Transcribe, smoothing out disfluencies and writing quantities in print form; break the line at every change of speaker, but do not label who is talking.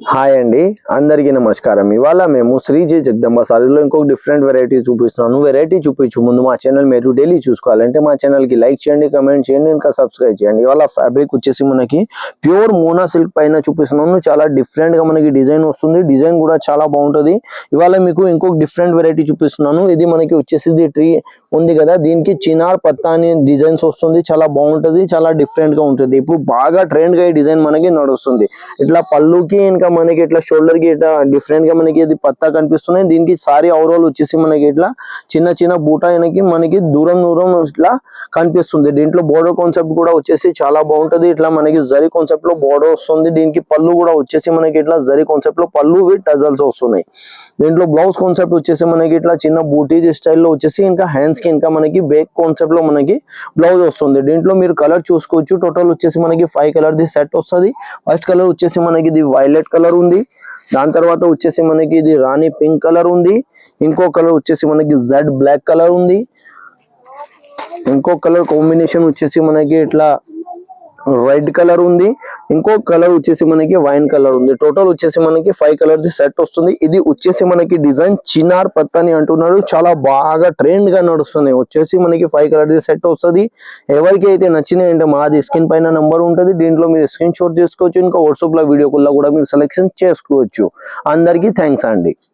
Hi అండి, అందరికీ నమస్కారం. ఇవాళ మేము శ్రీ జై జగదంబ సారీలో ఇంకొక డిఫరెంట్ వెరైటీ చూపిస్తున్నాను. వెరైటీ చూపించు ముందు మా ఛానల్ మీరు డైలీ చూసుకోవాలంటే మా ఛానల్కి లైక్ చేయండి, కమెంట్ చేయండి, ఇంకా సబ్స్క్రైబ్ చేయండి. ఇవాళ ఫ్యాబ్రిక్ వచ్చేసి మనకి ప్యూర్ మోనా సిల్క్ పైన చూపిస్తున్నాను. చాలా డిఫరెంట్గా మనకి డిజైన్ వస్తుంది. డిజైన్ కూడా చాలా బాగుంటుంది. ఇవాళ మీకు ఇంకొక డిఫరెంట్ వెరైటీ చూపిస్తున్నాను. ఇది మనకి వచ్చేసి ట్రీ ఉంది కదా, దీనికి చినార్ పత్తా అని డిజైన్స్ వస్తుంది. చాలా బాగుంటుంది, చాలా డిఫరెంట్గా ఉంటుంది. ఇప్పుడు బాగా ట్రెండ్గా ఈ డిజైన్ మనకి నడుస్తుంది. ఇట్లా పళ్ళుకి ఇంకా మనకి ఇట్లా షోల్డర్ కి ఇట్లా డిఫరెంట్ గా మనకి ఇది పత్తా కనిపిస్తున్నాయి. దీనికి సారీ ఓవరాల్ వచ్చేసి మనకి ఇట్లా చిన్న చిన్న బూటా మనకి దూరం దూరం ఇట్లా కనిపిస్తుంది. దీంట్లో బోర్డర్ కాన్సెప్ట్ కూడా వచ్చేసి చాలా బాగుంటది. ఇట్లా మనకి జరీ కాన్సెప్ట్ లో బోర్డర్ వస్తుంది. దీనికి పళ్ళు కూడా వచ్చేసి మనకి ఇట్లా జరీ కాన్సెప్ట్ లో పళ్ళు విత్ టజల్స్ వస్తున్నాయి. దీంట్లో బ్లౌజ్ కాన్సెప్ట్ వచ్చేసి మనకి ఇట్లా చిన్న బూటీ స్టైల్లో వచ్చేసి ఇంకా హ్యాండ్స్ కి ఇంకా మనకి బేక్ కాన్సెప్ట్ లో మనకి బ్లౌజ్ వస్తుంది. దీంట్లో మీరు కలర్ చూసుకోవచ్చు. టోటల్ వచ్చేసి మనకి 5 కలర్ ది సెట్ వస్తుంది. ఫస్ట్ కలర్ వచ్చేసి మనకి ఇది వైలెట్ కలర్ ఉంది. దాని తర్వాత వచ్చేసి మనకి ఇది రాణి పింక్ కలర్ ఉంది. ఇంకో కలర్ వచ్చేసి మనకి జెడ్ బ్లాక్ కలర్ ఉంది. ఇంకో కలర్ కాంబినేషన్ వచ్చేసి మనకి ఇట్లా రెడ్ కలర్ ఉంది. ఇంకో కలర్ వచ్చేసి మనకి వైన్ కలర్ ఉంది. టోటల్ వచ్చేసి మనకి 5 కలర్ ది సెట్ వస్తుంది. ఇది వచ్చేసి మనకి డిజైన్ చినార్ పత్తా అని అంటున్నాడు. చాలా బాగా ట్రెండ్ గా నడుస్తుంది. వచ్చేసి మనకి 5 కలర్ ది సెట్ వస్తుంది. ఎవరికి అయితే నచ్చినాయి అంటే మాది స్క్రీన్ పైన నంబర్ ఉంటుంది. దీంట్లో మీరు స్క్రీన్ షాట్ తీసుకోవచ్చు. ఇంకా వాట్సాప్ లో వీడియో కాల్ కూడా మీరు సెలెక్షన్ చేసుకోవచ్చు. అందరికీ థ్యాంక్స్ అండి.